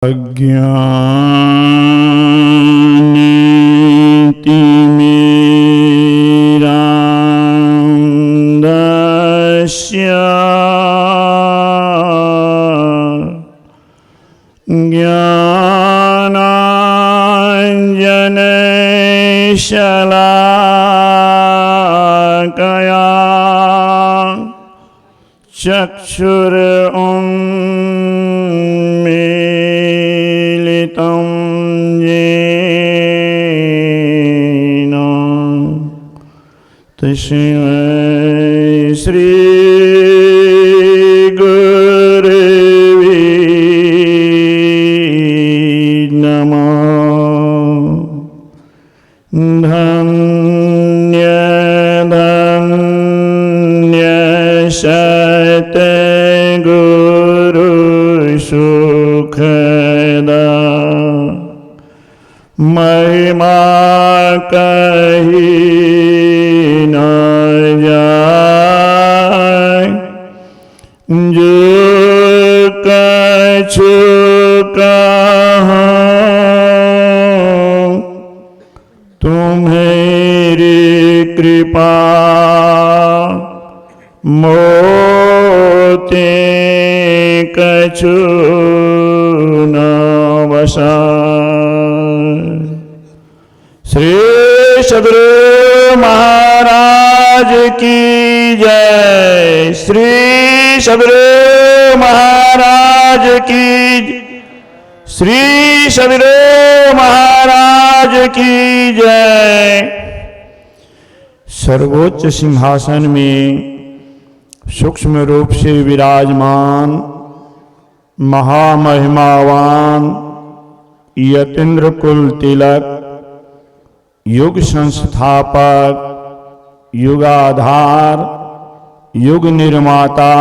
अज्ञानतिमिरान्धस्य ज्ञानाञ्जनशलाकया चक्षुरुन्मीलितं येन तस्मै श्रीगुरवे नमः। धन्य धन्य सद्गुरु सुखदा महिमा कही न जाए, जो कछु कहूं तुम्हारी कृपा मोते कछु न वसाए। श्री सद्गुरु महाराज की जय। श्री सद्गुरु महाराज की, श्री सद्गुरु महाराज की जय। सर्वोच्च सिंहासन में सूक्ष्म रूप से विराजमान महामहिमावान यतीन्द्र कुल तिलक, युग संस्थापक, युगाधार, युग निर्माता,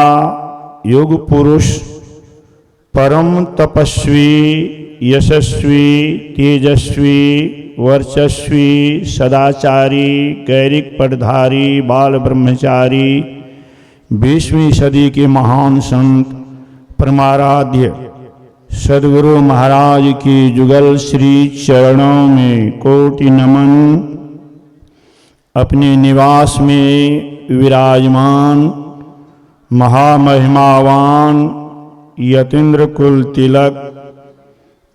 युग पुरुष, परम तपस्वी, यशस्वी, तेजस्वी, वर्चस्वी, सदाचारी, गैरिक पदधारी, बाल ब्रह्मचारी, 20वीं सदी के महान संत परमाराध्य सद्गुरु महाराज की जुगल श्री चरणों में कोटि नमन। अपने निवास में विराजमान महामहिमावान यतीन्द्र कुल तिलक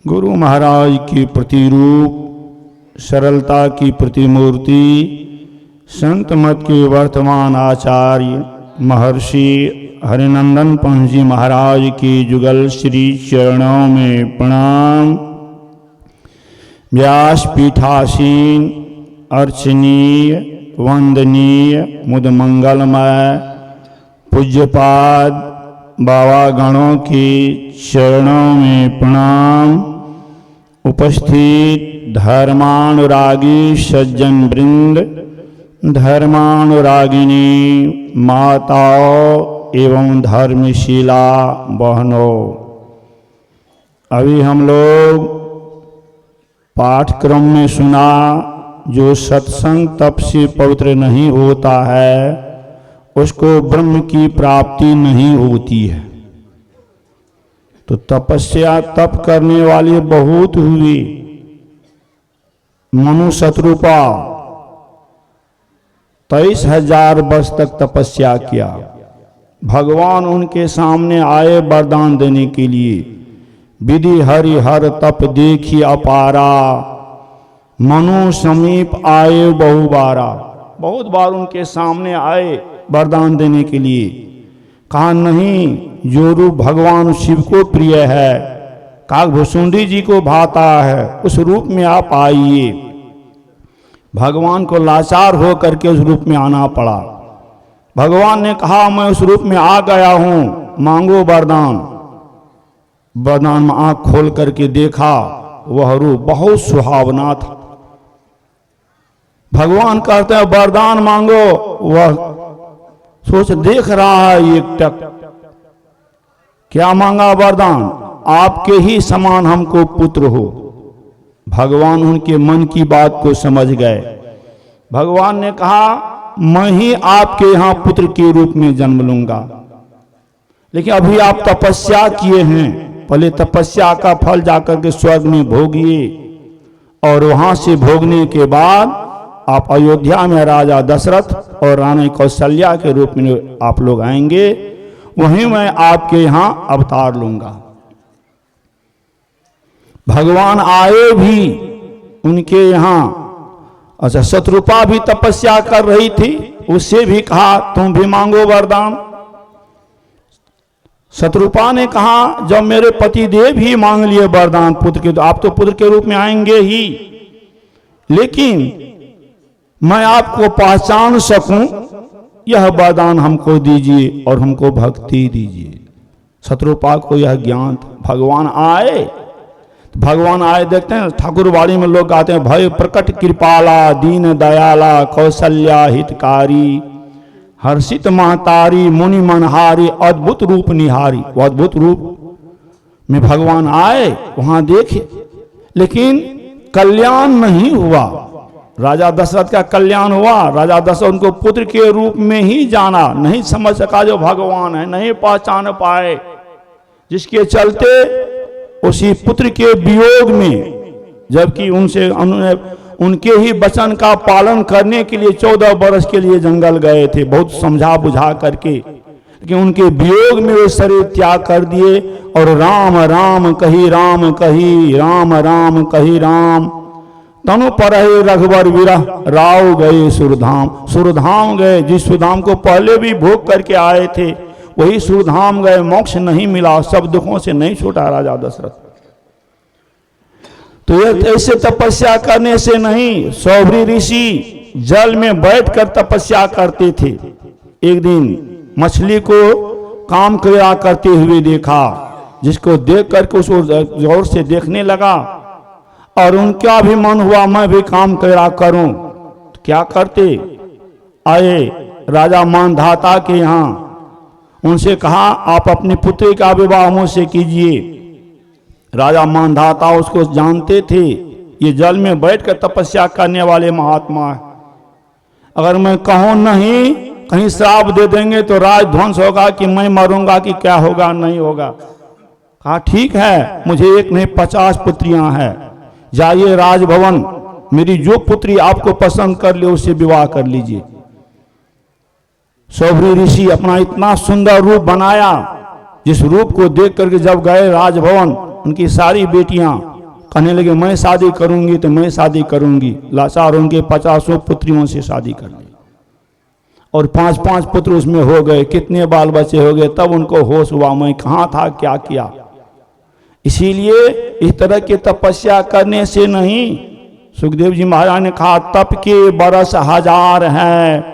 गुरु महाराज की प्रतिरूप, सरलता की प्रतिमूर्ति, संत मत के वर्तमान आचार्य महर्षि हरिनंदन पंत जी महाराज की जुगल श्री चरणों में प्रणाम। व्यास पीठासीन, अर्चनीय, वंदनीय, मुद मंगलमय पूज्यपाद बाबा गणों के चरणों में प्रणाम। उपस्थित धर्मानुरागी सज्जन वृंद, धर्मानुरागिनी माताओं एवं धर्मशीला बहनों, अभी हम लोग पाठक्रम में सुना जो सत्संग तप से पवित्र नहीं होता है उसको ब्रह्म की प्राप्ति नहीं होती है। तो तपस्या तप करने वाले बहुत हुए। मनु शत्रुपा 23,000 वर्ष तक तपस्या किया। भगवान उनके सामने आए वरदान देने के लिए। विधि हरि हर तप देखी अपारा, मनु समीप आए बहुबारा। बहुत बार उनके सामने आए वरदान देने के लिए। कहा नहीं, जो रूप भगवान शिव को प्रिय है, काकभुसुंडी जी को भाता है, उस रूप में आप आइए। भगवान को लाचार हो करके उस रूप में आना पड़ा। भगवान ने कहा मैं उस रूप में आ गया हूं, मांगो वरदान। वरदान में आंख खोल करके देखा, वह रूप बहुत सुहावना था। भगवान कहते हैं वरदान मांगो, वह सोच देख रहा है एक टक। क्या मांगा वरदान? आपके ही समान हमको पुत्र हो। भगवान उनके मन की बात को समझ गए। भगवान ने कहा मैं ही आपके यहां पुत्र के रूप में जन्म लूंगा, लेकिन अभी आप तपस्या किए हैं, पहले तपस्या का फल जाकर के स्वर्ग में भोगिए, और वहां से भोगने के बाद आप अयोध्या में राजा दशरथ और रानी कौशल्या के रूप में आप लोग आएंगे, वहीं मैं आपके यहां अवतार लूंगा। भगवान आए भी उनके यहां। अच्छा, शत्रुपा भी तपस्या कर रही थी, उससे भी कहा तुम भी मांगो वरदान। शत्रुपा ने कहा जब मेरे पति देव ही मांग लिए वरदान पुत्र के, तो आप तो पुत्र के रूप में आएंगे ही, लेकिन मैं आपको पहचान सकूं यह वरदान हमको दीजिए और हमको भक्ति दीजिए। शत्रुपा को यह ज्ञान था। भगवान आए देखते हैं ठाकुरवाड़ी में लोग गाते हैं, भय प्रकट कृपाला दीन दयाला कौशल्या हितकारी हर्षित महतारी मुनि मनहारी अद्भुत रूप निहारी। वो अद्भुत रूप में भगवान आए, वहां देखे, लेकिन कल्याण नहीं हुआ। राजा दशरथ का कल्याण हुआ। राजा दशरथ उनको पुत्र के रूप में ही जाना, नहीं समझ सका जो भगवान है, नहीं पहचान पाए, जिसके चलते उसी पुत्र के वियोग में, जबकि उनके ही वचन का पालन करने के लिए 14 वर्ष के लिए जंगल गए थे, बहुत समझा बुझा करके, लेकिन उनके वियोग में वे शरीर त्याग कर दिए और राम राम कही राम कही राम राम कही राम तनु पर रघुवर विरह राव गए सुरधाम। सुरधाम गए, जिस सुरधाम को पहले भी भोग करके आए थे वही सुरधाम गए, मोक्ष नहीं मिला, सब दुखों से नहीं छूटा राजा दशरथ। तो ये ऐसे तपस्या करने से नहीं, सौभरी ऋषि जल में बैठकर तपस्या करते थे। एक दिन मछली को काम क्रिया करते हुए देखा, जिसको देख करके उसको जोर से देखने लगा और उनका भी मन हुआ मैं भी काम क्रिया करूं। तो क्या करते, आए राजा मानधाता के यहाँ, उनसे कहा आप अपनी पुत्री का विवाह मुझसे कीजिए। राजा मानधाता उसको जानते थे, ये जल में बैठकर तपस्या करने वाले महात्मा है, अगर मैं कहूं नहीं कहीं श्राप दे देंगे तो राजध्वंस होगा कि मैं मरूंगा कि क्या होगा, नहीं होगा। कहा ठीक है, मुझे एक नहीं 50 पुत्रियां हैं, जाइए राजभवन, मेरी जो पुत्री आपको पसंद कर ले उससे विवाह कर लीजिए। सौभरी ऋषि अपना इतना सुंदर रूप बनाया, जिस रूप को देख करके जब गए राजभवन, उनकी सारी बेटियां कहने लगे मैं शादी करूंगी तो मैं शादी करूंगी। लाचार उनके 50 पुत्रियों से शादी कर ली और 5-5 पुत्र उसमें हो गए, कितने बाल बच्चे हो गए। तब उनको होश हुआ मैं कहाँ था, क्या किया। इसीलिए इस तरह की तपस्या करने से नहीं, सुखदेव जी महाराज ने कहा तप के बरस 1000 हैं,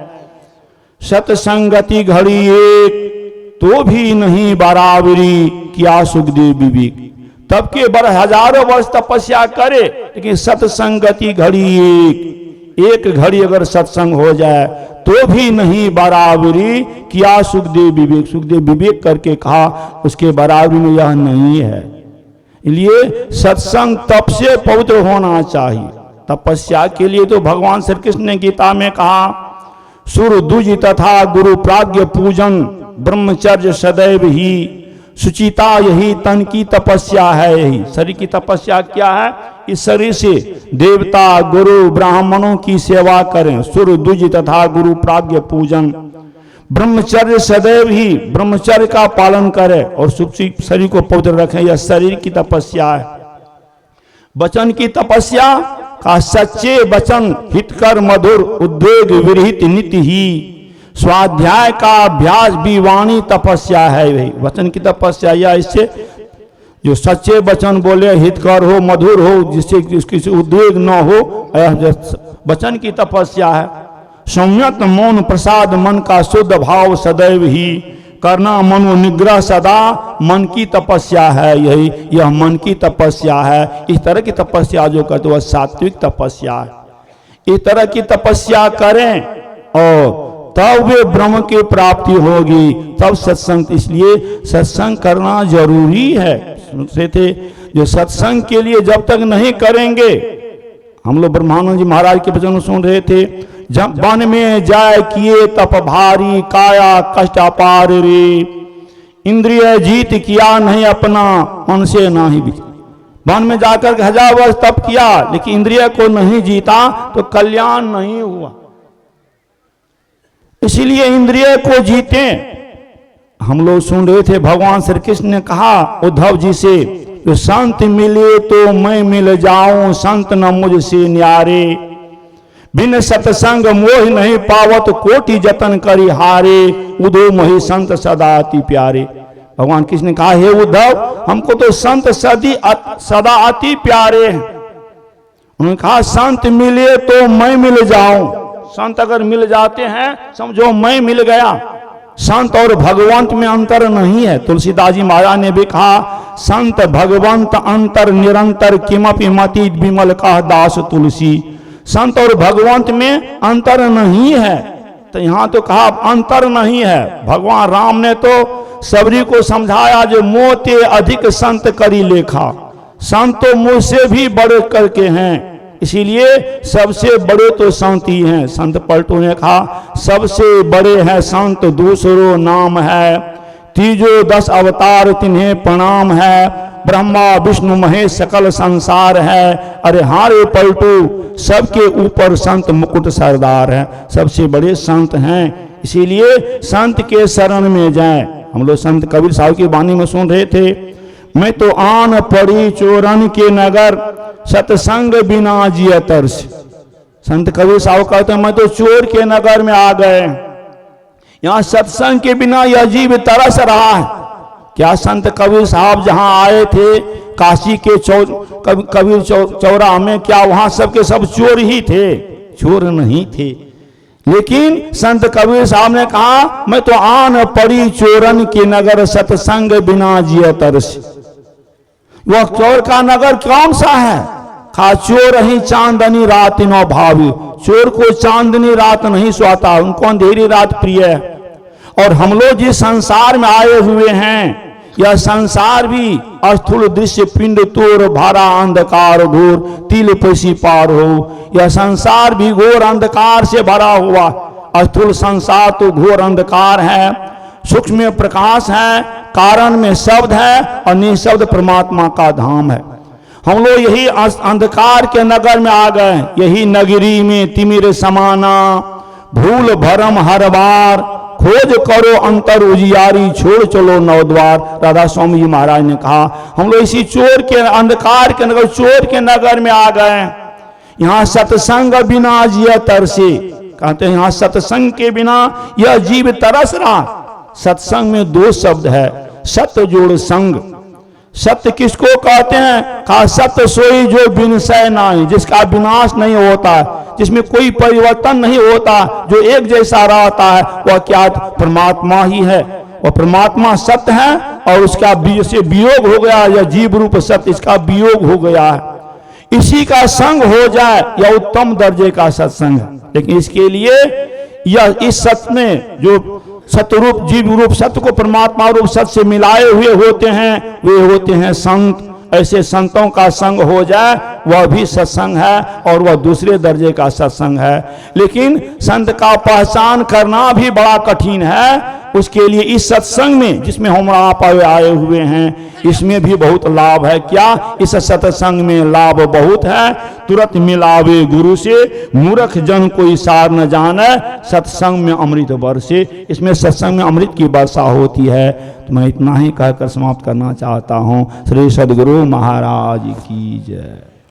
सतसंगति घड़ी एक तो भी नहीं बराबरी, किया सुखदेव विवेक। तब के बरस 1000 वर्ष तपस्या करे, लेकिन सत्संगति घड़ी एक घड़ी अगर सत्संग हो जाए तो भी नहीं बराबरी, किया सुखदेव विवेक। सुखदेव विवेक करके कहा उसके बराबरी में यह नहीं है। इसलिए सत्संग तप से पवित्र होना चाहिए। तपस्या के लिए तो भगवान श्री कृष्ण ने गीता में कहा सुर द्विज तथा गुरु प्राज्ञ पूजन ब्रह्मचर्य सदैव ही सुचिता, यही तन की तपस्या है। यही शरीर की तपस्या क्या है, इस शरीर से देवता गुरु ब्राह्मणों की सेवा करें। सुर द्विज तथा गुरु प्राज्ञ पूजन ब्रह्मचर्य सदैव ही, ब्रह्मचर्य का पालन करें और शरीर को पवित्र रखें, यह शरीर की तपस्या है। वचन की तपस्या का सच्चे वचन हितकर मधुर उद्वेग विरहित नित्य ही, स्वाध्याय का अभ्यास भी वाणी तपस्या है। वही वचन की तपस्या, या इससे जो सच्चे वचन बोले हितकर हो मधुर हो, जिससे किसी उद्वेग न हो, वचन की तपस्या है। संयत मौन प्रसाद मन का शुद्ध भाव सदैव ही, करना मनो निग्रह सदा मन की तपस्या है। यही यह मन की तपस्या है। इस तरह की तपस्या जो करते वह सात्विक तपस्या है। इस तरह की तपस्या करें और तब वे ब्रह्म की प्राप्ति होगी, तब सत्संग। इसलिए सत्संग करना जरूरी है। सुनते थे जो सत्संग के लिए जब तक नहीं करेंगे, हम लोग ब्रह्मानंद जी महाराज के वचन सुन रहे थे, जब वन में जाए किए तप भारी, काया कष्ट अपार रे, इंद्रिय जीत किया नहीं अपना, मन से ना ही विचरा। वन में जाकर के 1000 वर्ष तप किया, लेकिन इंद्रिय को नहीं जीता तो कल्याण नहीं हुआ। इसलिए इंद्रिय को जीते। हम लोग सुन रहे थे, भगवान श्री कृष्ण ने कहा उद्धव जी से, जो संत मिले तो मैं मिल जाऊं, संत न मुझसे न्यारे, बिन सत्संग मोह नहीं पावत, कोटि जतन करी हारे, उदो मोहि संत सदा अति प्यारे। भगवान कृष्ण ने कहा, हे उद्धव, हमको तो संत सदा अति प्यारे हैं। उन्होंने कहा, संत मिले तो मैं मिल जाऊं। संत अगर मिल जाते हैं समझो मैं मिल गया। संत और भगवंत में अंतर नहीं है। तुलसीदास जी महाराज ने भी कहा, संत भगवंत अंतर निरंतर, किमपि मति विमल कह दास तुलसी। संत और भगवंत में अंतर नहीं है, तो यहां तो कहा अंतर नहीं है। भगवान राम ने तो सबरी को समझाया, जो मोते अधिक संत करी लेखा, संत तो मुझसे भी बड़े करके हैं, इसीलिए सबसे बड़े तो संत ही हैं। संत पलटू ने कहा, सबसे बड़े हैं संत दूसरो नाम है, तीजो 10 अवतार तिन्हें प्रणाम है, ब्रह्मा विष्णु महेश सकल संसार है। अरे हारे पलटू, सबके ऊपर संत मुकुट सरदार है, सबसे बड़े संत हैं। इसीलिए संत के शरण में जाएं। हम लोग संत कबीर साहब की वाणी में सुन रहे थे, मैं तो आन पड़ी चोरन के नगर, सत्संग बिना जिया तरस। संत कबीर साहब कहते हैं, मैं तो चोर के नगर में आ गए, यहाँ सत्संग के बिना यह जीव तरस रहा है। क्या संत कबीर साहब जहां आए थे काशी के कबीर चौराहा में, क्या वहां सबके सब चोर ही थे? चोर नहीं थे। लेकिन संत कबीर साहब ने कहा, मैं तो आन पड़ी चोरन के नगर, सत्संग बिना जिया तरस। वह चोर का नगर कौन सा है? खा चोर ही चांदनी रात नो भावी। चोर को चांदनी रात नहीं सुहाता, उनको अंधेरी रात प्रिय है। और हम लोग जिस संसार में आए हुए हैं, यह संसार भी अस्थूल दृश्य पिंड तोर भारा अंधकार घोर, तिल पैसी पार हो। यह संसार भी घोर अंधकार से भरा हुआ। अस्थूल संसार तो घोर अंधकार है, सूक्ष्म में प्रकाश है, कारण में शब्द है, और निशब्द परमात्मा का धाम है। हम लोग यही अंधकार के नगर में आ गए। यही नगरी में तिमिर समाना, भूल भरम हर बार, खोज करो अंतर उजियारी, छोड़ चलो नवद्वार। राधा स्वामी जी महाराज ने कहा, हम लोग इसी चोर के अंधकार के नगर, चोर के नगर में आ गए। यहाँ सत्संग बिना जिया तरसे। कहते हैं यहाँ सत्संग के बिना यह जीव तरस रहा। सत्संग में 2 शब्द है, सत्य जोड़ संग। सत्य किसको कहते हैं? कहा, सत्य सोई जो विनशय नाही, जिसका विनाश नहीं होता, जिसमें कोई परिवर्तन नहीं होता, जो एक जैसा रहता है, वह क्या? परमात्मा ही है। और परमात्मा सत्य है, और उसका से वियोग हो गया, या जीव रूप सत्य, इसका वियोग हो गया है। इसी का संग हो जाए, यह उत्तम दर्जे का सत्संग है। लेकिन इसके लिए यह इस सत्य में जो सतरूप जीव रूप सत्य को परमात्मा रूप सत्य से मिलाए हुए होते हैं, वे होते हैं संत। ऐसे संतों का संग हो जाए, वह भी सत्संग है, और वह दूसरे दर्जे का सत्संग है। लेकिन संत का पहचान करना भी बड़ा कठिन है। उसके लिए इस सत्संग में, जिसमें हम आप आए हुए हैं, इसमें भी बहुत लाभ है। क्या? इस सत्संग में लाभ बहुत है। तुरंत मिलावे गुरु से, मूर्ख जन कोई सार न जाने, सत्संग में अमृत बरसे। इसमें सत्संग में अमृत की वर्षा होती है। तो मैं इतना ही कहकर समाप्त करना चाहता हूँ। श्री सद्गुरु महाराज की जय।